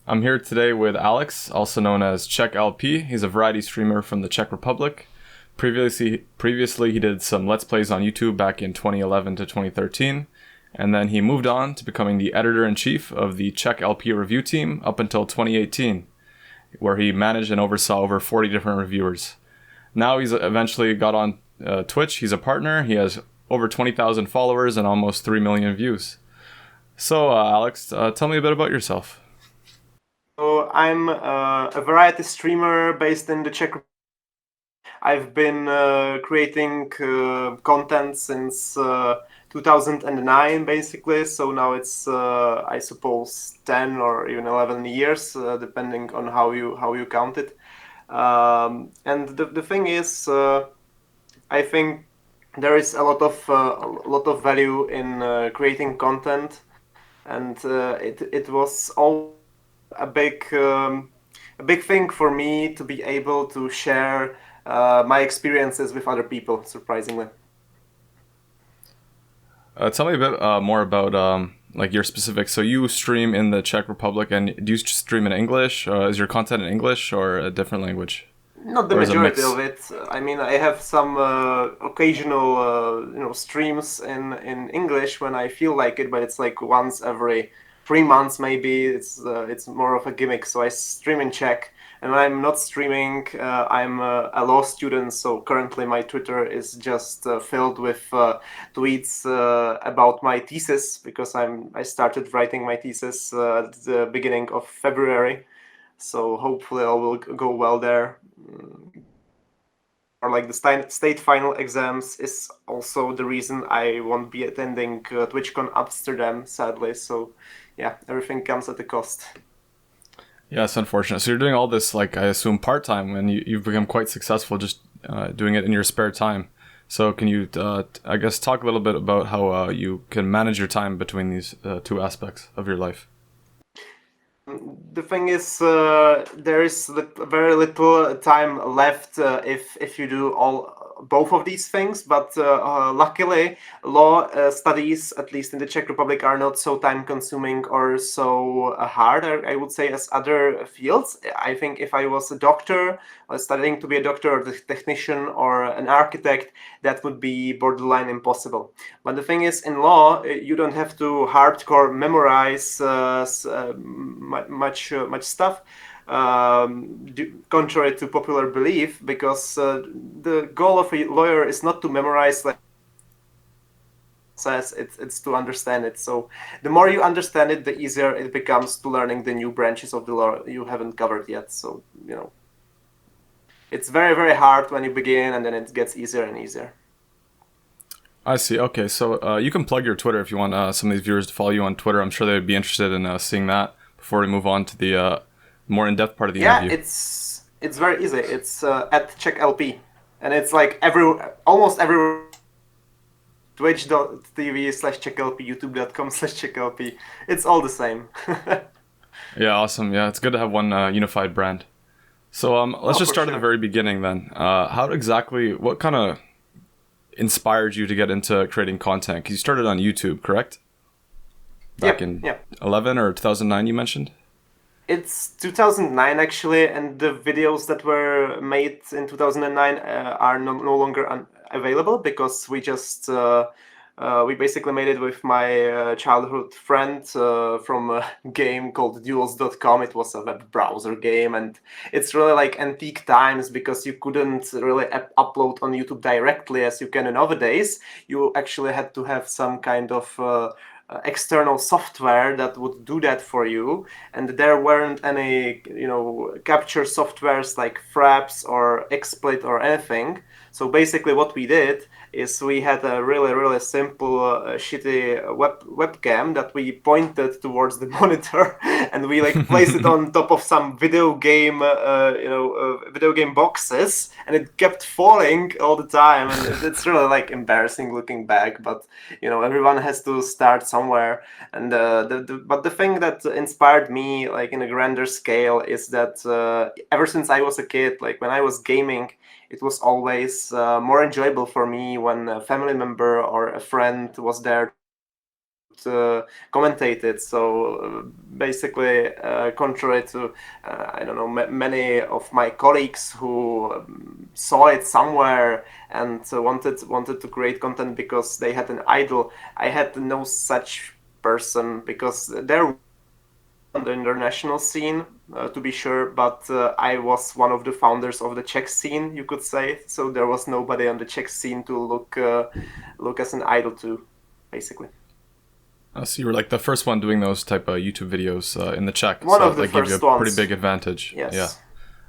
I'm here today with Alex, also known as CzechLP. He's a variety streamer from the Czech Republic. Previously, he did some Let's Plays on YouTube back in 2011 to 2013, and then he moved on to becoming the editor-in-chief of the CzechLP review team up until 2018, where he managed and oversaw over 40 different reviewers. Now he's eventually got on Twitch. He's a partner. He has over 20,000 followers and almost 3 million views. So, Alex, tell me a bit about yourself. So I'm a variety streamer based in the Czech Republic. I've been creating content since 2009, basically. So now it's, I suppose, 10 or even 11 years, depending on how you count it. And the thing is, I think there is a lot of value in creating content, and it was all a big thing for me to be able to share my experiences with other people, surprisingly. Tell me a bit more about like your specifics. So you stream in the Czech Republic, and do you stream in English? Is your content in English or a different language? Not the Or is it a majority mix? of it. I mean, I have some occasional, streams in English when I feel like it, but it's like once every 3 months maybe. It's more of a gimmick. So I stream in Czech, and when I'm not streaming, I'm a law student. So currently my Twitter is just filled with tweets about my thesis, because I started writing my thesis at the beginning of February. So hopefully all will go well there. Or like the state final exams is also the reason I won't be attending TwitchCon Amsterdam, sadly. So yeah, everything comes at a cost. Yeah, it's unfortunate. So you're doing all this, like, I assume, part-time, and you've become quite successful just doing it in your spare time. So can you, I guess, talk a little bit about how you can manage your time between these two aspects of your life? The thing is, there is very little time left if you do both of these things. But luckily, law studies, at least in the Czech Republic, are not so time-consuming or so hard, I would say, as other fields. I think if I was a doctor, studying to be a doctor or a technician or an architect, that would be borderline impossible. But the thing is, in law, you don't have to hardcore memorize much stuff, contrary to popular belief, because the goal of a lawyer is not to memorize like says, it's to understand it. So the more you understand it, the easier it becomes to learning the new branches of the law you haven't covered yet. So it's very, very hard when you begin, and then it gets easier and easier. I see. Okay, so you can plug your Twitter if you want some of these viewers to follow you on Twitter. I'm sure they'd be interested in seeing that before we move on to the more in-depth part of the Yeah, interview. it's very easy. It's at CzechLP, and it's like almost every twitch.tv/CzechLP, youtube.com/CzechLP. It's all the same. Yeah, awesome. Yeah, it's good to have one unified brand. So let's just For start at the sure. very beginning then. What kind of inspired you to get into creating content? Because you started on YouTube, correct? Back Yep, in yep. 11 or 2009, you mentioned? It's 2009 actually, and the videos that were made in 2009 are no longer available, because we basically made it with my childhood friend from a game called duels.com. It was a web browser game, and it's really like antique times, because you couldn't really upload on YouTube directly as you can nowadays. You actually had to have some kind of external software that would do that for you, and there weren't any capture softwares like Fraps or XSplit or anything. So basically what we did is we had a really simple shitty webcam that we pointed towards the monitor, and we like placed it on top of some video game boxes, and it kept falling all the time, and it's really like embarrassing looking back, but everyone has to start somewhere. And but the thing that inspired me, like in a grander scale, is that ever since I was a kid, like when I was gaming, it was always more enjoyable for me when a family member or a friend was there commentate it. So basically, contrary to I don't know many of my colleagues who saw it somewhere and wanted to create content because they had an idol, I had no such person, because there on the international scene, to be sure, but I was one of the founders of the Czech scene, you could say. So there was nobody on the Czech scene to look as an idol to, basically. So you were like the first one doing those type of YouTube videos in the Czech. One so of the that gave you first a pretty ones. big advantage. Yes. Yeah,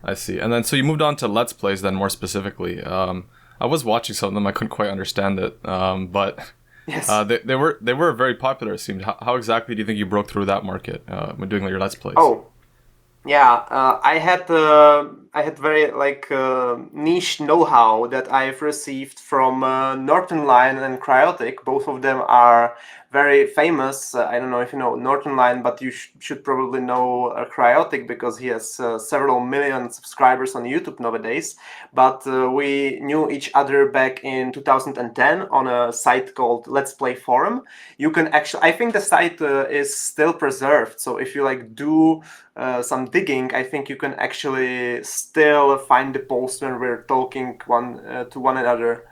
I see. And then so you moved on to Let's Plays then more specifically. I was watching some of them. I couldn't quite understand it, but Yes. they were very popular. It seemed. How exactly do you think you broke through that market when doing your Let's Plays? Oh, yeah, I had very niche know-how that I've received from Norton Line and Cryotic. Both of them are very famous. I don't know if you know Norton Line, but you should probably know Cryotic, because he has several million subscribers on YouTube nowadays. But we knew each other back in 2010 on a site called Let's Play Forum. You can actually, I think the site is still preserved. So if you do some digging, I think you can actually still find the post when we're talking to one another.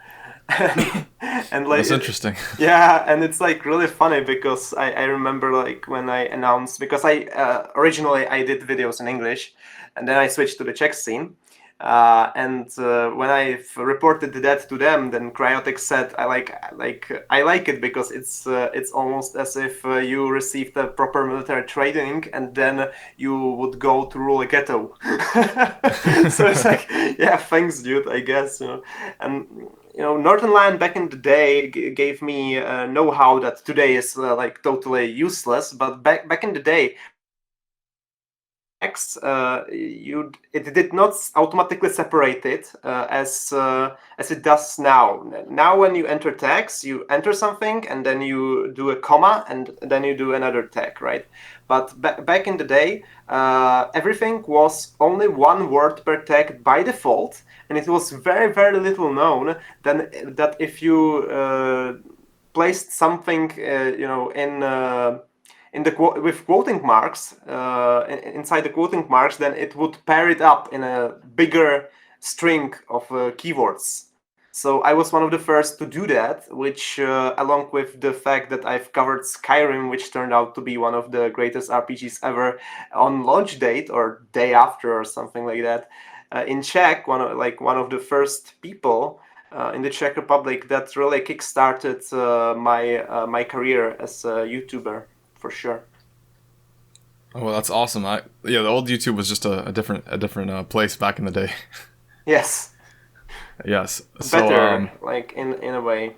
And That's interesting. Yeah, and it's really funny, because I remember when I announced, because I originally I did videos in English, and then I switched to the Czech scene. And when I reported that to them, then Cryotic said, I like it because it's almost as if you received a proper military training and then you would go to rule a ghetto. So it's yeah, thanks, dude, I guess. And Northern Line back in the day gave me know-how that today is totally useless, but back in the day, it did not automatically separate it as it does now. Now, when you enter tags, you enter something and then you do a comma and then you do another tag, right? But back in the day, everything was only one word per tag by default, and it was very, very little known that if you placed something, with quoting marks inside the quoting marks, then it would pair it up in a bigger string of keywords. So I was one of the first to do that, which along with the fact that I've covered Skyrim, which turned out to be one of the greatest RPGs ever on launch date or day after or something like that, in Czech, one of the first people in the Czech Republic that really kickstarted my career as a YouTuber. For sure. Oh, well, that's awesome. The old YouTube was just a different place back in the day. Yes. Yes. Better, in a way.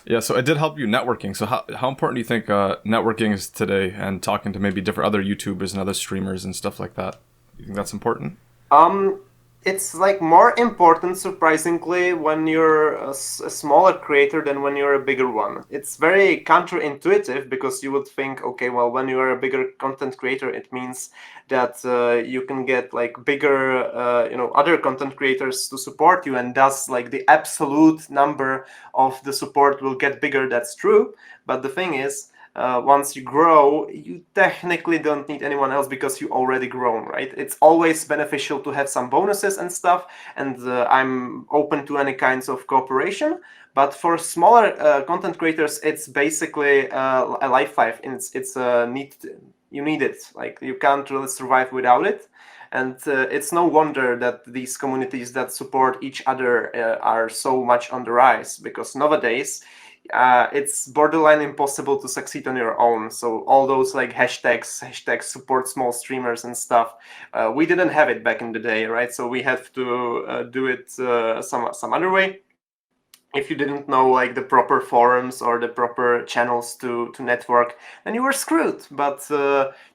Yeah, so it did help you networking. So how important do you think networking is today, and talking to maybe different other YouTubers and other streamers and stuff like that? You think that's important? It's more important, surprisingly, when you're a smaller creator than when you're a bigger one. It's very counterintuitive, because you would think, okay, well, when you are a bigger content creator, it means that you can get bigger, other content creators to support you, and thus the absolute number of the support will get bigger. That's true, but the thing is, once you grow, you technically don't need anyone else, because you already grown, right? It's always beneficial to have some bonuses and stuff, and I'm open to any kinds of cooperation. But for smaller content creators, it's basically a life. It's a need. You need it. You can't really survive without it. And it's no wonder that these communities that support each other are so much on the rise, because nowadays it's borderline impossible to succeed on your own. So all those hashtags support small streamers and stuff, we didn't have it back in the day, right? So we have to do it some other way. If you didn't know the proper forums or the proper channels to network, then you were screwed. But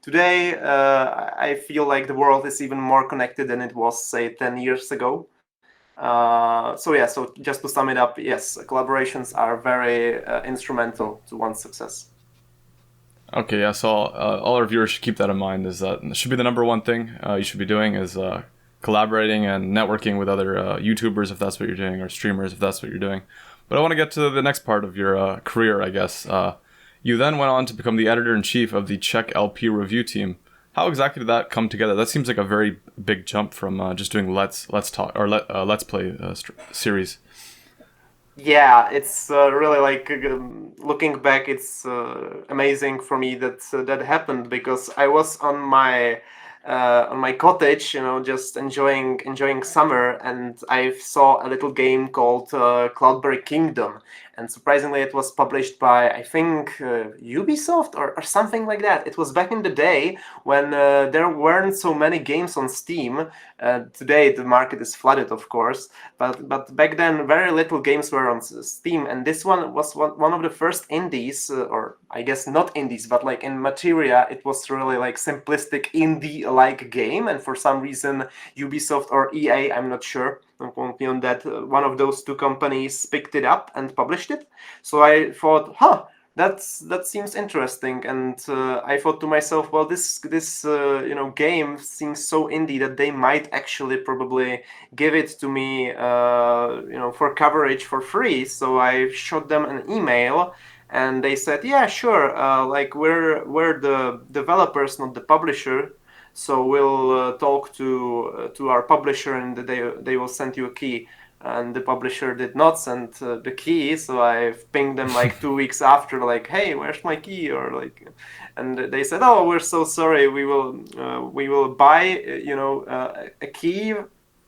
today I feel the world is even more connected than it was, say, 10 years ago. So just to sum it up, yes, collaborations are very instrumental to one's success. Okay, yeah, so all our viewers should keep that in mind, is that it should be the number one thing you should be doing, is collaborating and networking with other YouTubers, if that's what you're doing, or streamers, if that's what you're doing. But I want to get to the next part of your career, I guess. You then went on to become the editor-in-chief of the CzechLP review team. How exactly did that come together? That seems like a very big jump from just doing Let's Talk or Let's Play series. Yeah, it's really like looking back, it's amazing for me that that happened because I was on my cottage, just enjoying summer, and I saw a little game called Cloudberry Kingdom, and surprisingly, it was published by I think Ubisoft or something like that. It was back in the day when there weren't so many games on Steam. Today the market is flooded, of course, but back then very little games were on Steam, and this one was one of the first indies, or I guess not indies, but like in materia, it was really like simplistic indie-like game, and for some reason Ubisoft or EA, I'm not sure, don't quote me on that, one of those two companies picked it up and published it. So I thought, that seems interesting, and I thought to myself, well, this game seems so indie that they might actually probably give it to me for coverage for free. So I shot them an email, and they said, yeah, sure, like we're the developers, not the publisher. So we'll talk to our publisher, and they will send you a key. And the publisher did not send the key, so I pinged them like 2 weeks after, like, hey, where's my key? Or like, and they said, oh, we're so sorry, we will buy a key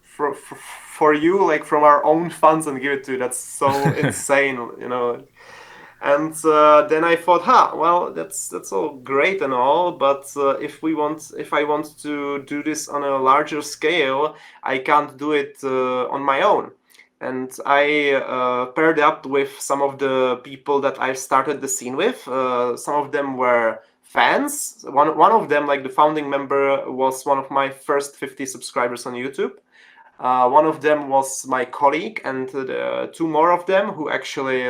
for you, like from our own funds, and give it to you. That's so insane. And then I thought, well, that's all great and all, but if I want to do this on a larger scale, I can't do it on my own. And I paired up with some of the people that I started the scene with. Some of them were fans. One of them, like the founding member, was one of my first 50 subscribers on YouTube. One of them was my colleague, and two more of them who actually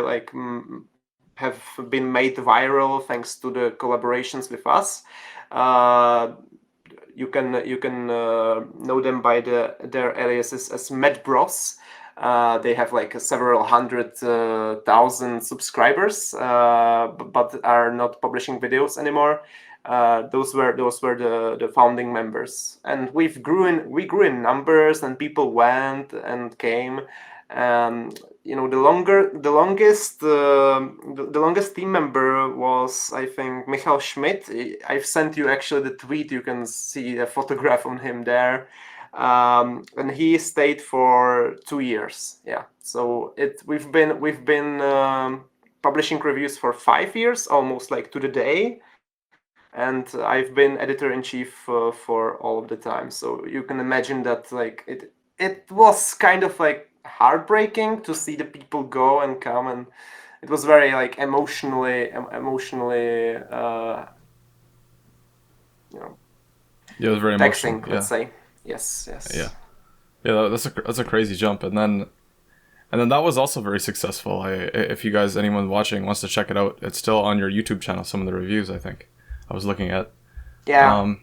have been made viral thanks to the collaborations with us. You can know them by their aliases as Medbros. They have like several hundred thousand subscribers, but are not publishing videos anymore. Those were the founding members, and we grew in numbers, and people went and came. The longest team member was, I think, Michal Schmidt. I've sent you actually the tweet. You can see a photograph on him there. And he stayed for 2 years. Yeah, so we've been publishing reviews for 5 years, almost like to the day, and I've been editor-in-chief for all of the time. So you can imagine that like it was kind of like heartbreaking to see the people go and come, and it was very like emotionally Yeah, it was very emotional. taxing, Yeah. let's say. Yes. Yeah. Yeah, that's a crazy jump, and then that was also very successful. If you guys, anyone watching wants to check it out, it's still on your YouTube channel. Some of the reviews, I think, I was looking at. Yeah.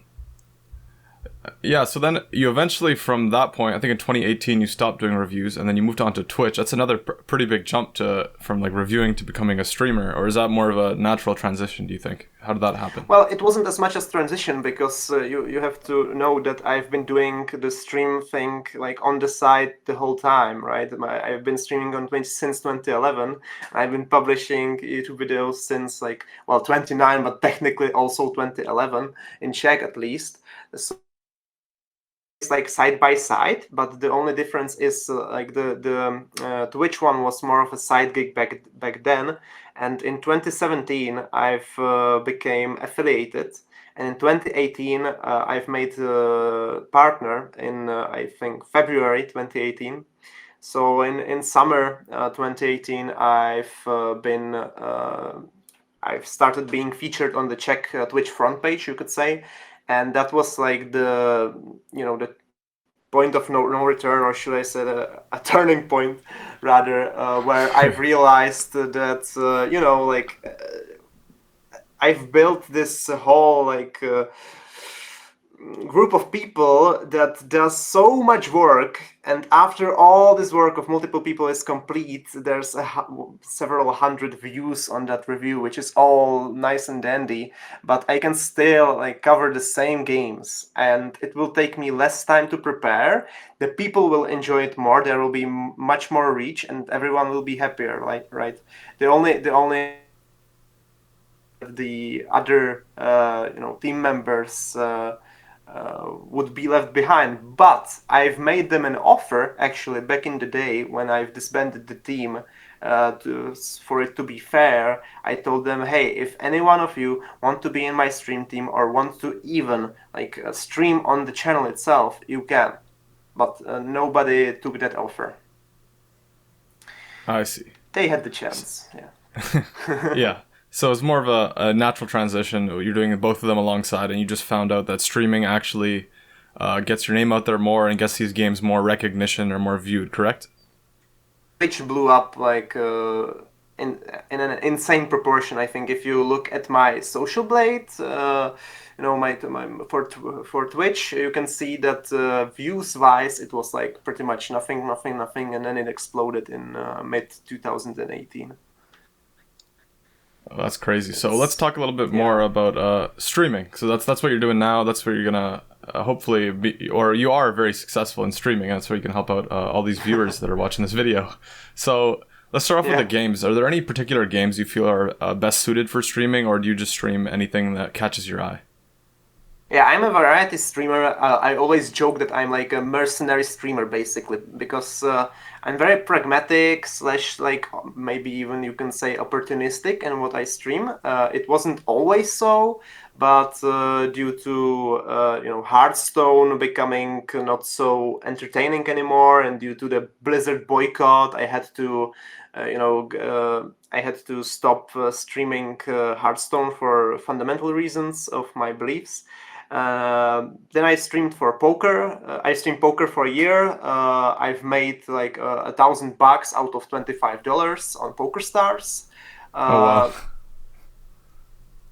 Yeah, so then you eventually, from that point, I think in 2018, you stopped doing reviews, and then you moved on to Twitch. That's another pretty big jump from like reviewing to becoming a streamer, or is that more of a natural transition, do you think? How did that happen? Well, it wasn't as much as transition, because you have to know that I've been doing the stream thing like on the side the whole time, right? I've been streaming on Twitch since 2011. I've been publishing YouTube videos since 29, but technically also 2011 in Czech at least. So it's like side by side, but the only difference is like the Twitch one was more of a side gig back then, and in 2017 I've became affiliated, and in 2018 I've made a partner in I think February 2018. So in summer 2018 I've started being featured on the Czech Twitch front page, you could say, and that was like the point of no return, or should I say a turning point rather, where I've realized that I've built this whole group of people that does so much work, and after all this work of multiple people is complete, there's several hundred views on that review, which is all nice and dandy, but I can still like cover the same games, and it will take me less time to prepare. The people will enjoy it more. There will be much more reach, and everyone will be happier. Like, right? The only that the other team members would be left behind. But I've made them an offer actually back in the day when I've disbanded the team. For it to be fair, I told them, hey, if any one of you want to be in my stream team or want to even like stream on the channel itself, you can. But nobody took that offer. I see. They had the chance. Yeah. Yeah. So it's more of a natural transition. You're doing both of them alongside, and you just found out that streaming actually gets your name out there more and gets these games more recognition or more viewed, correct? Which blew up like in an insane proportion. I think if you look at my social blade, my for Twitch, you can see that views wise, it was like pretty much nothing, nothing, nothing, and then it exploded in mid 2018. Oh, that's crazy. So let's It's talk a little bit more yeah. about streaming. So that's what you're doing now. That's where you're gonna hopefully be, or you are very successful in streaming. That's where you can help out all these viewers that are watching this video. So let's start off with the Yeah. games. Are there any particular games you feel are best suited for streaming, or do you just stream anything that catches your eye? Yeah, I'm a variety streamer. I always joke that I'm like a mercenary streamer, basically, because I'm very pragmatic slash like maybe even you can say opportunistic in what I stream. It wasn't always so, but due to Hearthstone becoming not so entertaining anymore, and due to the Blizzard boycott, I had to I had to stop streaming Hearthstone for fundamental reasons of my beliefs. Then I streamed for poker. I streamed poker for a year. I've made like $1,000 out of $25 on PokerStars. Oh wow. Uh,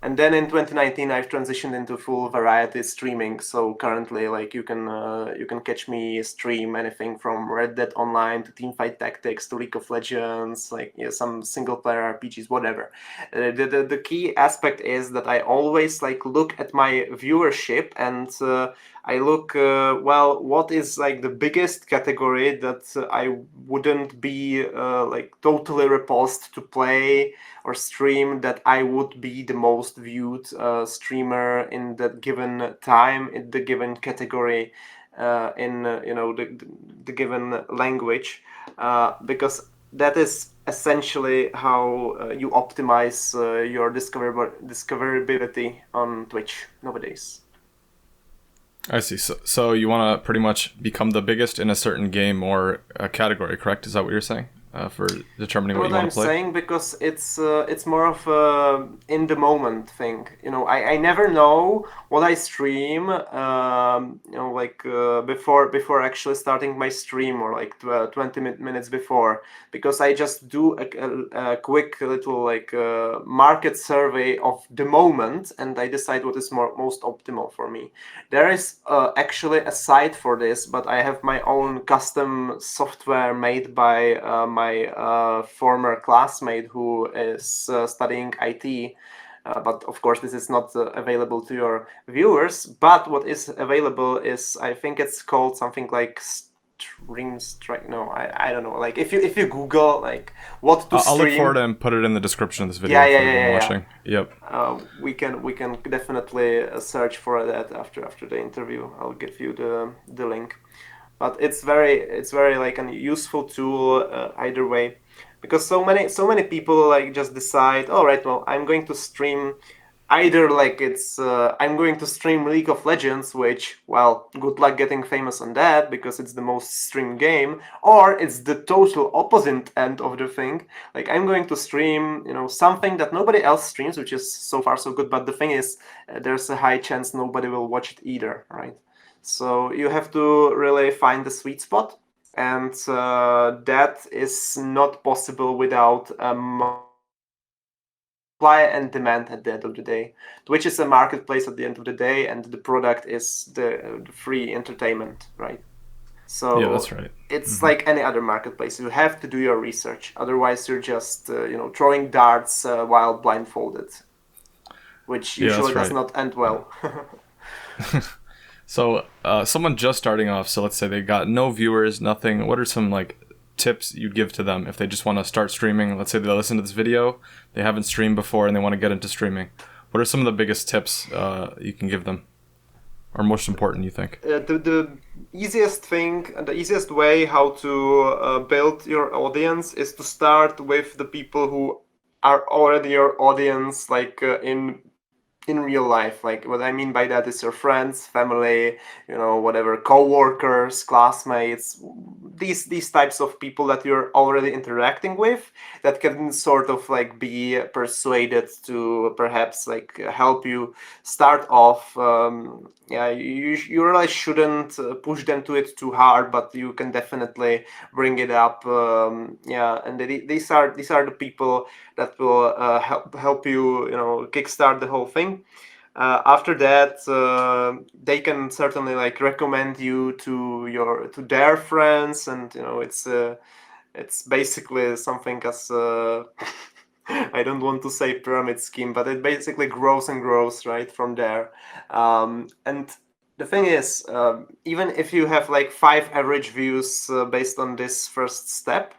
and then in 2019, I've transitioned into full variety streaming. So currently, like you can catch me stream anything from Red Dead Online to Teamfight Tactics to League of Legends, like yeah, some single player RPGs, whatever. The key aspect is that I always like look at my viewership and I look well, what is like the biggest category that I wouldn't be like totally repulsed to play or stream, that I would be the most viewed streamer in that given time, in the given category, in the given language, because that is essentially how you optimize your discoverability on Twitch nowadays. I see. So you want to pretty much become the biggest in a certain game or a category, correct? Is that what you're saying for determining what What you want I'm to play? saying, because it's more of a in the moment thing. I never know what I stream. Like before actually starting my stream, or like 20 minutes before, because I just do a quick little like market survey of the moment, and I decide what is most optimal for me. There is actually a site for this, but I have my own custom software made by my former classmate who is studying IT. But of course, this is not available to your viewers. But what is available is, I think it's called something like Stream Strike. No, I don't know. Like if you Google like what to I'll look for it stream. and put it in the description of this Yeah, video yeah, for yeah, everyone yeah, yeah. watching. Yep. We can definitely search for that after the interview. I'll give you the link. But it's very like a useful tool either way, because so many people like just decide, all right, well, I'm going to stream either like I'm going to stream League of Legends, which, well, good luck getting famous on that because it's the most streamed game, or it's the total opposite end of the thing. Like I'm going to stream, something that nobody else streams, which is so far so good. But the thing is, there's a high chance nobody will watch it either, right? So you have to really find the sweet spot, and that is not possible without a supply and demand at the end of the day. Twitch is a marketplace at the end of the day, and the product is the free entertainment, right? So Yeah, that's right. it's like any other marketplace. You have to do your research. Otherwise, you're just throwing darts while blindfolded, which Yeah, usually that's does right. not end well. So, someone just starting off, so let's say they got no viewers, nothing. What are some like tips you'd give to them if they just want to start streaming? Let's say they listen to this video, they haven't streamed before, and they want to get into streaming. What are some of the biggest tips you can give them, or most important, you think? The easiest thing, the easiest way how to build your audience is to start with the people who are already your audience, like in real life. Like what I mean by that is your friends, family, whatever, co-workers, classmates, these types of people that you're already interacting with, that can sort of like be persuaded to perhaps like help you start off. Yeah, you really shouldn't push them to it too hard, but you can definitely bring it up. Yeah, and these are the people that will help you, kickstart the whole thing. After that, they can certainly like recommend you to their friends, and it's basically something as I don't want to say pyramid scheme, but it basically grows and grows right from there. And the thing is, even if you have like 5 average views based on this first step,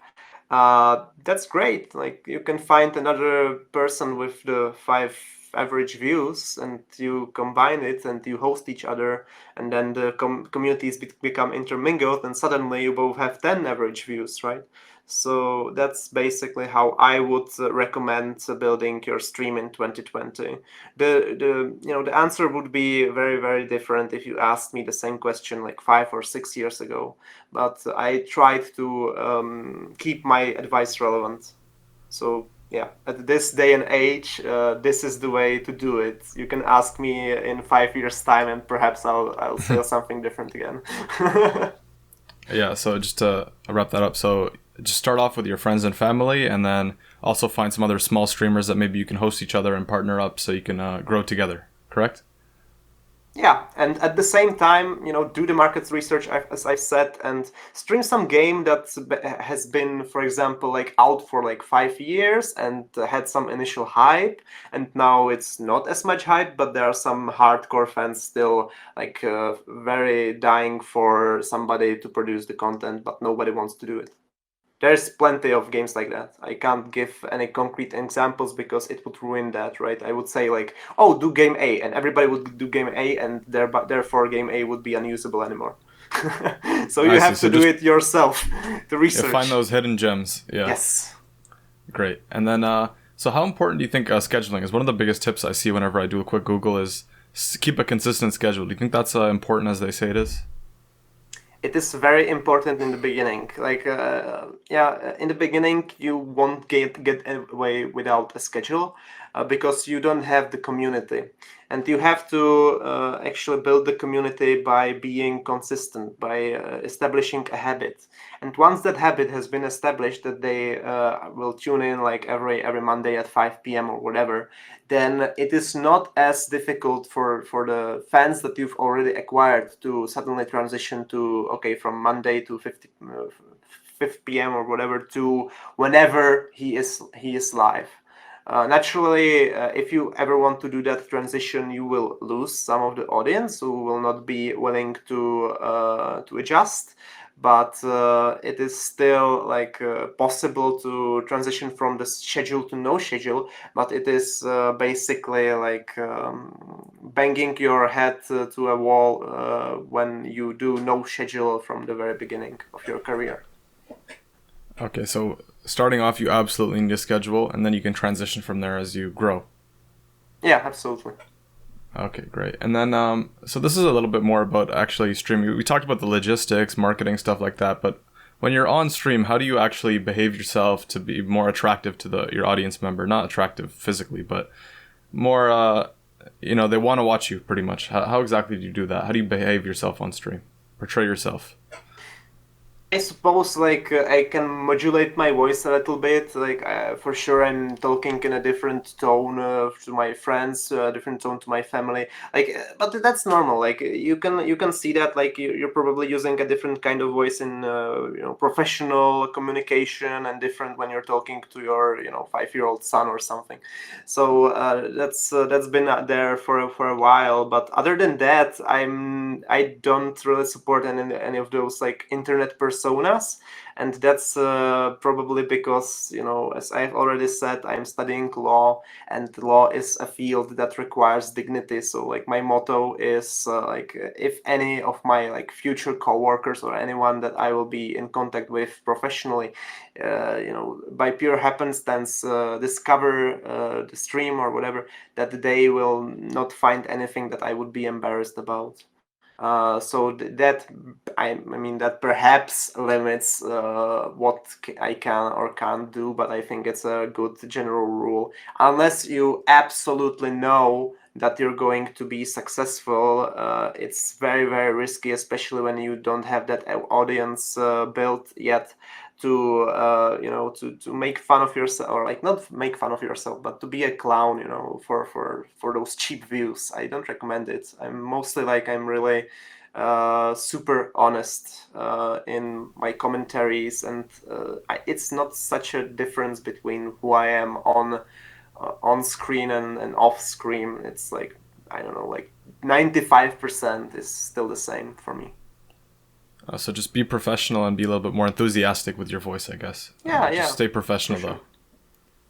that's great. Like you can find another person with the 5 average views, and you combine it, and you host each other, and then the communities become intermingled, and suddenly you both have 10 average views, right? So that's basically how I would recommend building your stream in 2020. The answer would be very, very different if you asked me the same question like 5 or 6 years ago. But I tried to keep my advice relevant. So yeah, at this day and age, this is the way to do it. You can ask me in 5 years' time, and perhaps I'll say something different again. Yeah, so just to wrap that up, so just start off with your friends and family, and then also find some other small streamers that maybe you can host each other and partner up so you can grow together, correct? Yeah, and at the same time, do the market research, as I said, and stream some game that has been, for example, like out for like 5 years and had some initial hype, and now it's not as much hype, but there are some hardcore fans still like very dying for somebody to produce the content, but nobody wants to do it. There's plenty of games like that. I can't give any concrete examples because it would ruin that, right? I would say like, oh, do game A, and everybody would do game A, and therefore game A would be unusable anymore. So I you see. have to So do just it yourself, the find research. those hidden gems. Yeah, Yes. great. And then, so how important do you think scheduling is? One of the biggest tips I see whenever I do a quick Google is keep a consistent schedule. Do you think that's important as they say it is? It is very important in the beginning. Like, yeah, in the beginning, you won't get away without a schedule because you don't have the community, and you have to actually build the community by being consistent, by establishing a habit. And once that habit has been established, that they will tune in like every Monday at 5 p.m. or whatever, then it is not as difficult for the fans that you've already acquired to suddenly transition to, okay, from Monday to 5 p.m. or whatever to whenever he is live. Naturally, if you ever want to do that transition, you will lose some of the audience who will not be willing to adjust. But it is still like possible to transition from the schedule to no schedule. But it is basically like banging your head to a wall when you do no schedule from the very beginning of your career. Okay, so starting off, you absolutely need a schedule, and then you can transition from there as you grow. Yeah, absolutely. Okay, great. And then, so this is a little bit more about actually streaming. We talked about the logistics, marketing, stuff like that, but when you're on stream, how do you actually behave yourself to be more attractive to your audience member? Not attractive physically, but more, they want to watch you pretty much. How exactly do you do that? How do you behave yourself on stream? Portray yourself. I suppose like I can modulate my voice a little bit. Like for sure, I'm talking in a different tone to my friends, a different tone to my family. Like, but that's normal. Like you can see that. Like you're probably using a different kind of voice in professional communication, and different when you're talking to your 5-year-old son or something. So that's been there for a while. But other than that, I don't really support any of those like internet personas, and that's probably because as I've already said, I'm studying law, and law is a field that requires dignity. So like my motto is like if any of my like future coworkers or anyone that I will be in contact with professionally by pure happenstance discover the stream or whatever, that they will not find anything that I would be embarrassed about. That I mean that perhaps limits what I can or can't do, but I think it's a good general rule. Unless you absolutely know that you're going to be successful, it's very very risky, especially when you don't have that audience built yet to to make fun of yourself, or like not make fun of yourself, but to be a clown, for those cheap views. I don't recommend it. I'm really super honest in my commentaries, and it's not such a difference between who I am on screen and off screen. It's like, I don't know, like 95% is still the same for me. So just be professional and be a little bit more enthusiastic with your voice, I guess. Yeah, Just yeah, stay for professional sure.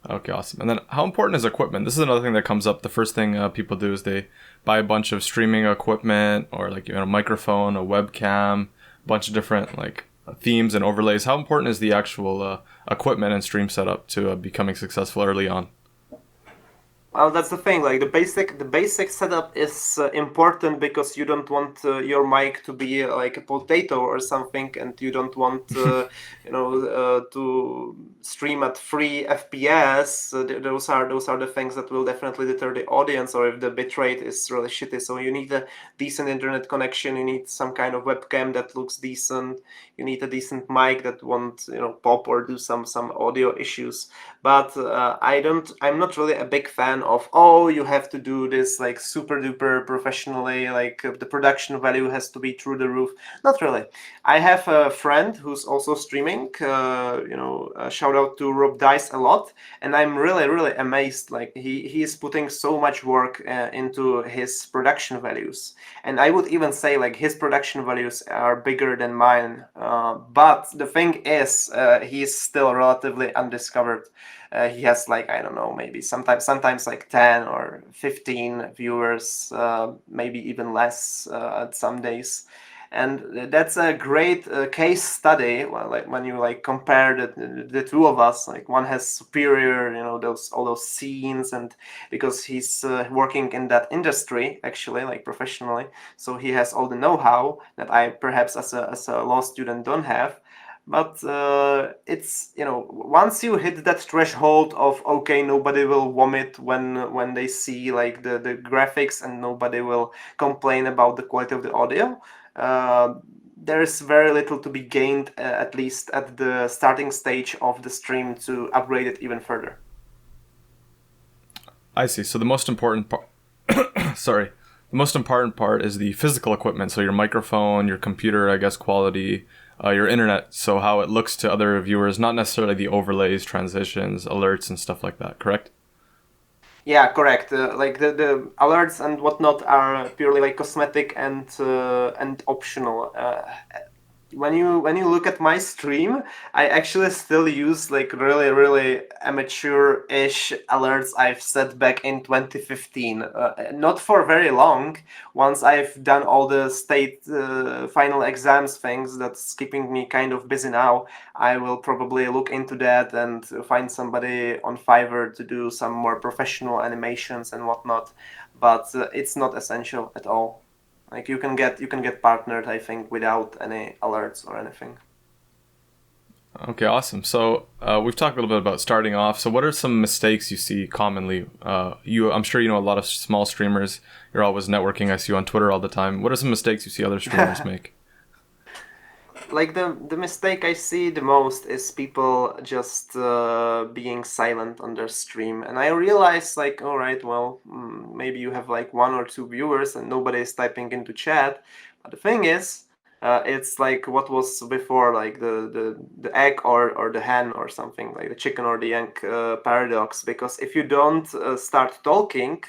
though. Okay, awesome. And then how important is equipment? This is another thing that comes up. The first thing people do is they buy a bunch of streaming equipment, or like a microphone, a webcam, a bunch of different like themes and overlays. How important is the actual equipment and stream setup to becoming successful early on? Well, that's the thing. Like the basic setup is important because you don't want your mic to be like a potato or something, and you don't want to stream at 3 FPS. Those are the things that will definitely deter the audience, or if the bitrate is really shitty. So you need a decent internet connection. You need some kind of webcam that looks decent. You need a decent mic that won't pop or do some audio issues. But I'm not really a big fan of, oh, you have to do this like super duper professionally, like the production value has to be through the roof. Not really. I have a friend who's also streaming, shout out to Rob Dice a lot, and I'm really really amazed. Like he is putting so much work into his production values, and I would even say like his production values are bigger than mine. But the thing is, he's still relatively undiscovered. He has like, I don't know, maybe sometimes like 10 or 15 viewers, maybe even less at some days. And that's a great case study. Well, like when you like compare the two of us, like one has superior, those all those scenes, and because he's working in that industry actually, like professionally, so he has all the know-how that I perhaps as a law student don't have. But it's, once you hit that threshold of, okay, nobody will vomit when they see like the graphics, and nobody will complain about the quality of the audio, uh, there's very little to be gained, at least at the starting stage of the stream, to upgrade it even further. I see. So the most important part, sorry, the most important part is the physical equipment. So your microphone, your computer, I guess, quality, your internet. So how it looks to other viewers, not necessarily the overlays, transitions, alerts, and stuff like that. Correct? Yeah, correct. Like the alerts and whatnot are purely like cosmetic and optional. When you look at my stream, I actually still use like really really amateur-ish alerts I've set back in 2015. Not for very long. Once I've done all the state final exams things that's keeping me kind of busy now, I will probably look into that and find somebody on Fiverr to do some more professional animations and whatnot. But it's not essential at all. Like you can get partnered, I think, without any alerts or anything. Okay, awesome. So we've talked a little bit about starting off. So what are some mistakes you see commonly? I'm sure you know a lot of small streamers. You're always networking. I see you on Twitter all the time. What are some mistakes you see other streamers make? like the mistake I see the most is people just being silent on their stream, and I realize like, all right, well, maybe you have like 1 or 2 viewers and nobody is typing into chat, but the thing is, it's like what was before, like the egg or the hen or something, like the chicken or the egg paradox. Because if you don't start talking,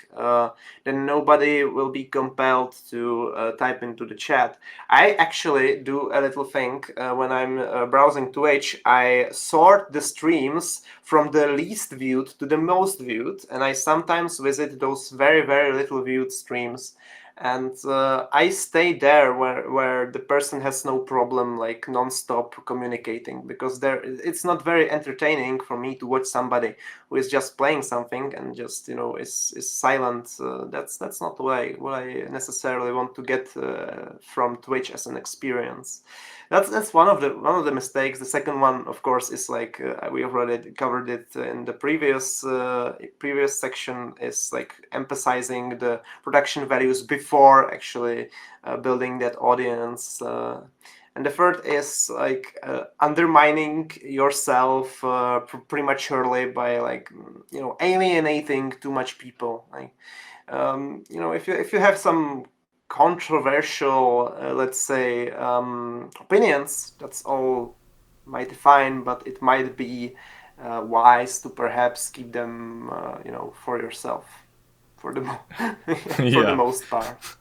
then nobody will be compelled to type into the chat. I actually do a little thing when I'm browsing Twitch. I sort the streams from the least viewed to the most viewed, and I sometimes visit those very, very little viewed streams. And I stay there where the person has no problem like non-stop communicating, because there it's not very entertaining for me to watch somebody who is just playing something and just is silent. That's not what I necessarily want to get from Twitch as an experience. That's one of the mistakes. The second one, of course, is like we already covered it in the previous section, is like emphasizing the production values before actually building that audience. And the third is like undermining yourself prematurely by like alienating too much people. Like if you have some controversial, let's say, opinions, that's all might fine, but it might be wise to perhaps keep them, for yourself, for the for the Yeah. most part.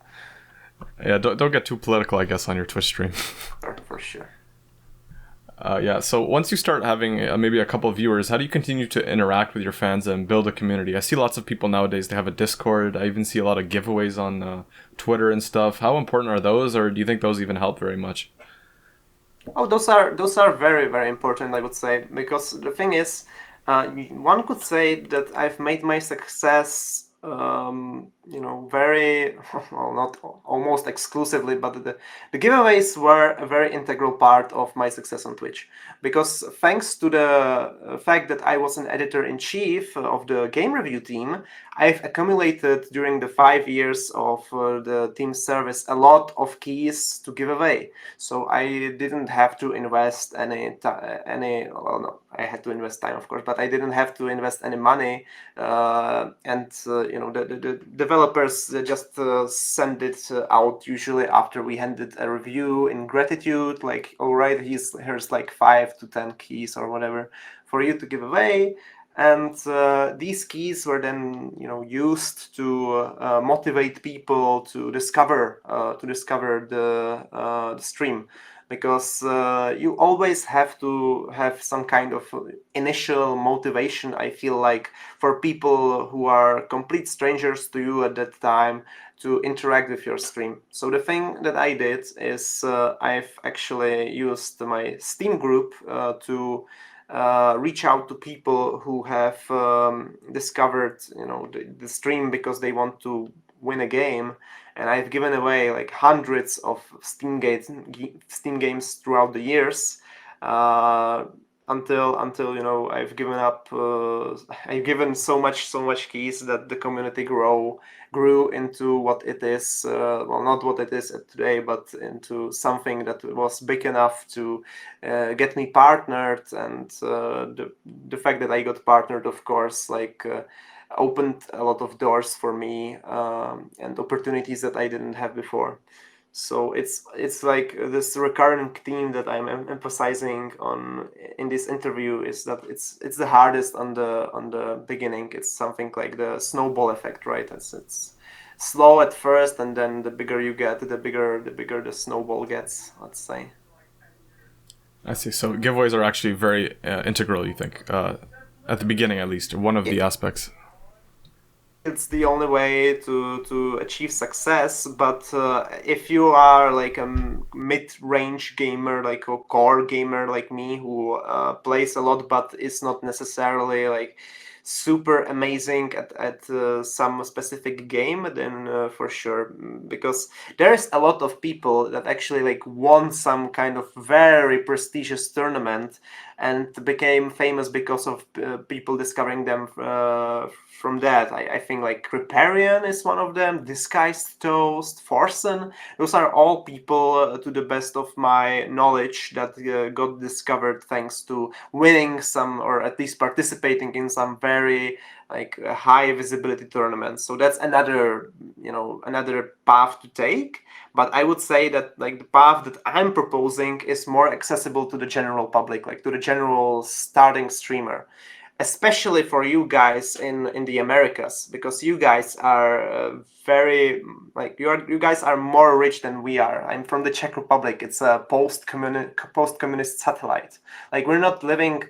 Yeah, don't get too political, I guess, on your Twitch stream. For sure. Yeah, so once you start having maybe a couple of viewers, how do you continue to interact with your fans and build a community? I see lots of people nowadays, they have a Discord. I even see a lot of giveaways on Twitter and stuff. How important are those, or do you think those even help very much? Oh, those are very, very important, I would say, because the thing is, one could say that I've made my success, very well, not almost exclusively, but the giveaways were a very integral part of my success on Twitch. Because thanks to the fact that I was an editor-in-chief of the game review team, I've accumulated during the 5 years of the team's service a lot of keys to give away. So I didn't have to invest well, no, I had to invest time, of course, but I didn't have to invest any money. And the developers just send it out usually after we handed a review in gratitude, like, all right, here's like 5 to 10 keys or whatever for you to give away. And these keys were then, used to motivate people to discover the stream, because you always have to have some kind of initial motivation. I feel like for people who are complete strangers to you at that time to interact with your stream. So the thing that I did is I've actually used my Steam group to reach out to people who have discovered the stream because they want to win a game, and I've given away like hundreds of Steam games throughout the years, uh, until I've given up. I've given so much keys that the community grew into what it is. Well, not what it is today, but into something that was big enough to get me partnered. And the fact that I got partnered, of course, like opened a lot of doors for me, and opportunities that I didn't have before. So it's like this recurring theme that I'm emphasizing on in this interview, is that it's the hardest on the beginning. It's something like the snowball effect, right? It's slow at first, and then the bigger you get, the bigger the snowball gets, let's say. I see. So giveaways are actually very integral, you think, at the beginning at least, one of the aspects. It's the only way to achieve success. But if you are like a mid-range gamer, like a core gamer like me, who plays a lot but is not necessarily like super amazing at some specific game, then for sure, because there's a lot of people that actually like won some kind of very prestigious tournament and became famous because of people discovering them from that. I think like Riparian is one of them, Disguised Toast, Forsen. Those are all people, to the best of my knowledge, that got discovered thanks to winning some, or at least participating in some very like high visibility tournaments. So that's another, another path to take. But I would say that like the path that I'm proposing is more accessible to the general public, like to the general starting streamer, especially for you guys in the Americas, because you guys are very like you guys are more rich than we are. I'm from the Czech Republic. It's a post-communist satellite. Like we're not living,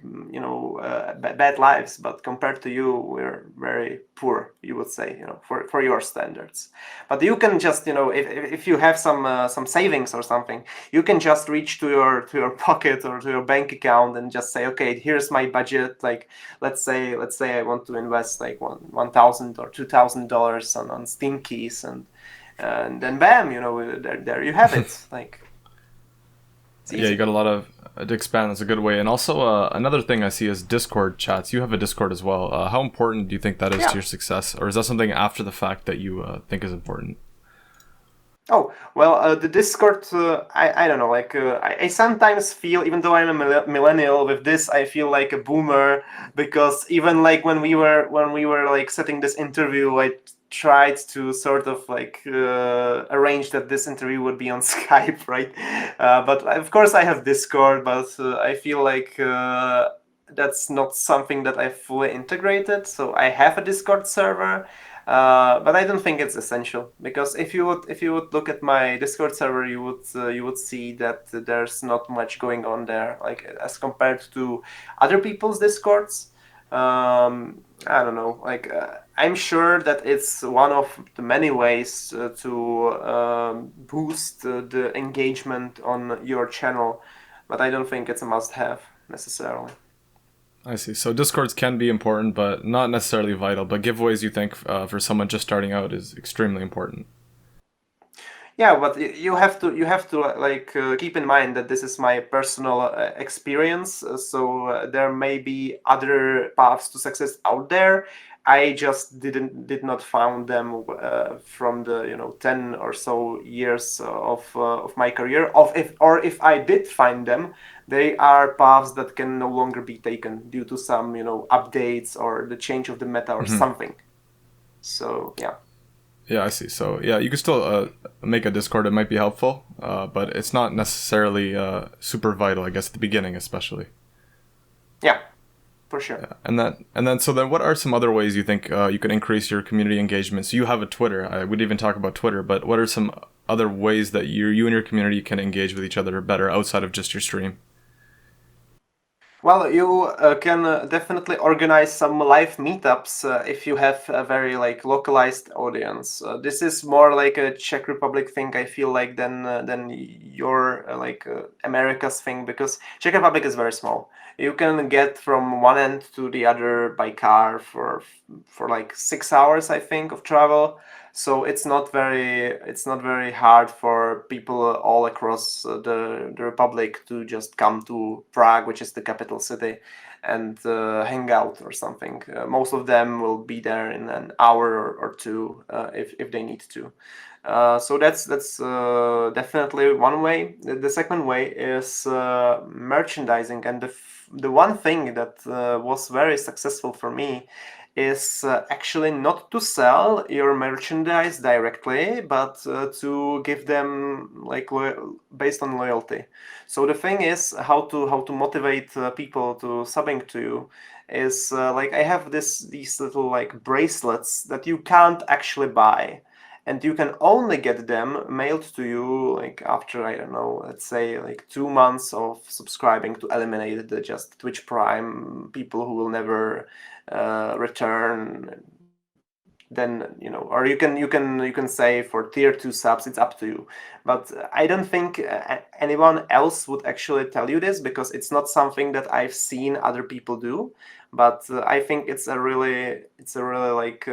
bad lives, but compared to you, we're very poor, you would say, for your standards. But you can just, if you have some savings or something, you can just reach to your pocket or to your bank account and just say, okay, here's my budget. Like let's say I want to invest like $1,000 or $2,000 on Steam keys, and then bam, there you have it. Like it's Yeah, you easy. got a lot of to expand. That's a good way. And also another thing I see is Discord chats. You have a Discord as well. How important do you think that is to Yeah. your success, or is that something after the fact that you think is important? Oh, well, the Discord, I don't know, like, I sometimes feel, even though I'm a millennial with this, I feel like a boomer, because even like when we were like setting this interview, I tried to sort of like arrange that this interview would be on Skype, right? But of course I have Discord, but I feel like that's not something that I fully integrated. So I have a Discord server, but I don't think it's essential, because if you would look at my Discord server, you would see that there's not much going on there, like as compared to other people's Discords. I don't know, like I'm sure that it's one of the many ways to boost the engagement on your channel, but I don't think it's a must-have necessarily. I see. So Discords can be important, but not necessarily vital. But giveaways, you think for someone just starting out is extremely important. Yeah, but you have to like keep in mind that this is my personal experience. So there may be other paths to success out there. I just did not found them from the 10 or so years of my career. If I did find them, they are paths that can no longer be taken due to some updates or the change of the meta or Hmm. something. So yeah. Yeah, I see. So yeah, you can still make a Discord. It might be helpful, but it's not necessarily super vital. I guess at the beginning, especially. Yeah, for sure. And then, what are some other ways you think you can increase your community engagement? So you have a Twitter. I would even talk about Twitter, but what are some other ways that you and your community can engage with each other better outside of just your stream? Well, you can definitely organize some live meetups if you have a very like localized audience. This is more like a Czech Republic thing, I feel like, than your America's thing, because Czech Republic is very small. You can get from one end to the other by car for like 6 hours, I think, of travel. So it's not very hard for people all across the republic to just come to Prague, which is the capital city, and hang out or something. Most of them will be there in an hour or two if they need to. So that's definitely one way. The second way is merchandising, and the one thing that was very successful for me is actually not to sell your merchandise directly, but to give them like based on loyalty. So the thing is how to motivate people to subbing to you is like I have these little like bracelets that you can't actually buy, and you can only get them mailed to you like after, I don't know, let's say like 2 months of subscribing to eliminate the just Twitch Prime people who will never return. Then or you can say for tier 2 subs, it's up to you. But I don't think anyone else would actually tell you this, because it's not something that I've seen other people do. but I think it's a really like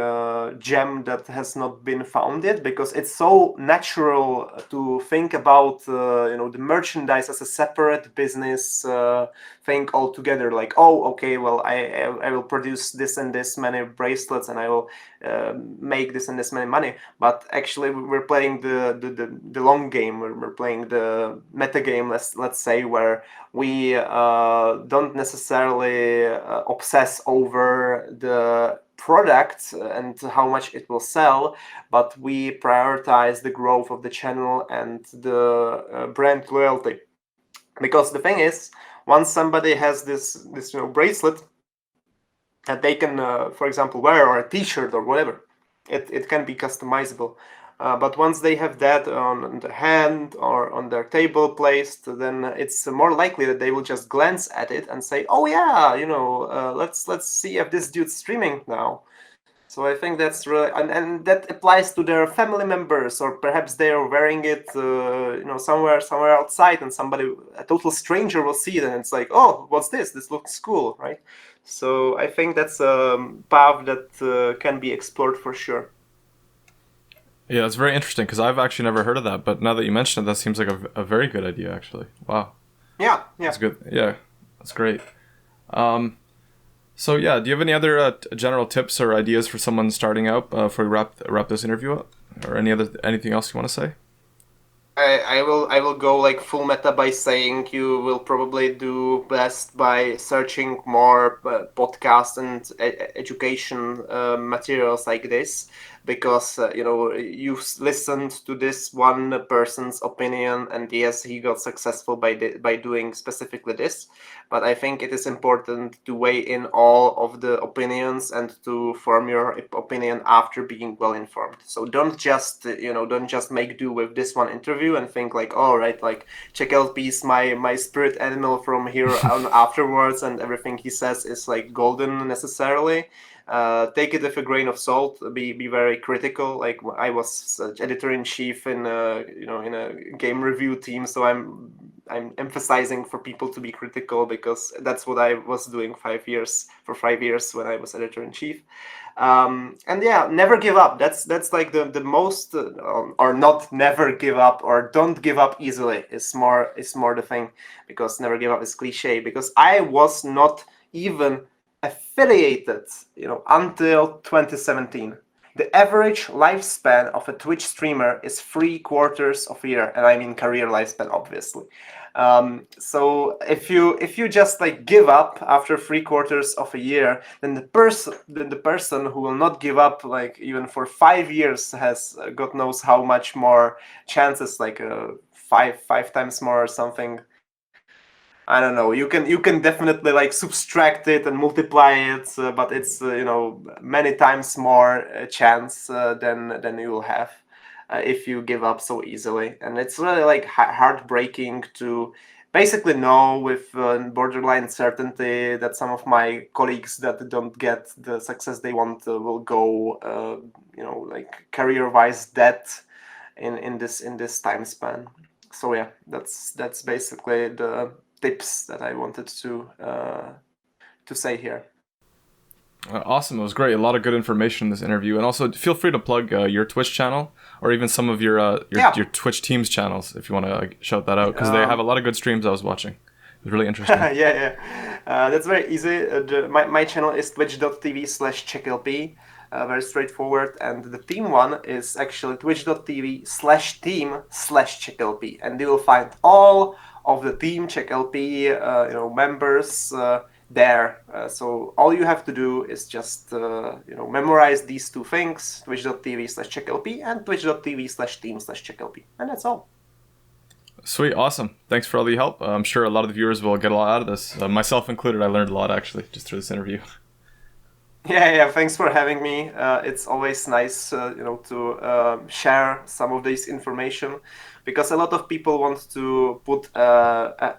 gem that has not been found yet, because it's so natural to think about the merchandise as a separate business thing altogether. Like, oh, okay, well, I will produce this and this many bracelets, and I will make this and this many money. But actually, we're playing the long game. We're playing the meta game. Let's say, where we don't necessarily obsess over the product and how much it will sell, but we prioritize the growth of the channel and the brand loyalty. Because the thing is, once somebody has this bracelet that they can, for example, wear, or a T-shirt or whatever, it can be customizable. But once they have that on the hand or on their table placed, then it's more likely that they will just glance at it and say, "Oh yeah, let's see if this dude's streaming now." So I think that's really, and that applies to their family members, or perhaps they are wearing it, somewhere outside, and a total stranger, will see it, and it's like, "Oh, what's this? This looks cool," right? So I think that's a path that can be explored for sure. Yeah, it's very interesting because I've actually never heard of that. But now that you mention it, that seems like a very good idea, actually. Wow, Yeah, yeah. that's good. Yeah, that's great. Um, so yeah, do you have any other general tips or ideas for someone starting out before we wrap this interview up, or anything else you want to say? I will go like full meta by saying you will probably do best by searching more podcast and education materials like this, because you've listened to this one person's opinion, and yes, he got successful by doing specifically this. But I think it is important to weigh in all of the opinions and to form your opinion after being well informed. So don't just make do with this one interview and think like, oh, right, like CzechLP is my spirit animal from here on afterwards, and everything he says is like golden necessarily. Take it with a grain of salt. Be very critical. Like, I was editor in chief in in a game review team, so I'm emphasizing for people to be critical, because that's what I was doing 5 years when I was editor in chief. And yeah, never give up. That's like the most, or not never give up, or don't give up easily is more the thing, because never give up is cliche. Because I was not even affiliated, until 2017. The average lifespan of a Twitch streamer is 3/4 of a year, and I mean career lifespan, obviously. So if you just like give up after 3/4 of a year, then the person who will not give up like even for 5 years has God knows how much more chances, like five times more or something. I don't know. You can definitely like subtract it and multiply it, but it's many times more chance than you will have if you give up so easily. And it's really like heartbreaking to basically know with borderline certainty that some of my colleagues that don't get the success they want will go, like career-wise dead in this time span. So yeah, that's basically the tips that I wanted to say here. Awesome, it was great. A lot of good information in this interview, and also feel free to plug your Twitch channel or even some of Yeah. your Twitch team's channels if you want to shout that out, because they have Um, a lot of good streams I was watching. It was really interesting. yeah. That's very easy. My channel is twitch.tv/CzechLP. Very straightforward. And the team one is actually twitch.tv/team/CzechLP. And you will find all of the team CzechLP members there. So all you have to do is just memorize these two things: twitch.tv/CzechLP and twitch.tv/team/CzechLP. And that's all. Sweet, awesome. Thanks for all the help. I'm sure a lot of the viewers will get a lot out of this, myself included. I learned a lot actually just through this interview. Yeah. Thanks for having me. It's always nice, to share some of this information, because a lot of people want to put a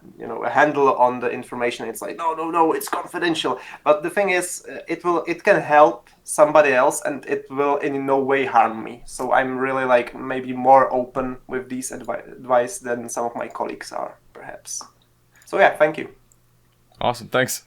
handle on the information. It's like, no, no, no, it's confidential. But the thing is, it can help somebody else, and it will in no way harm me. So I'm really like maybe more open with these advice than some of my colleagues are, perhaps. So yeah, thank you. Awesome, thanks.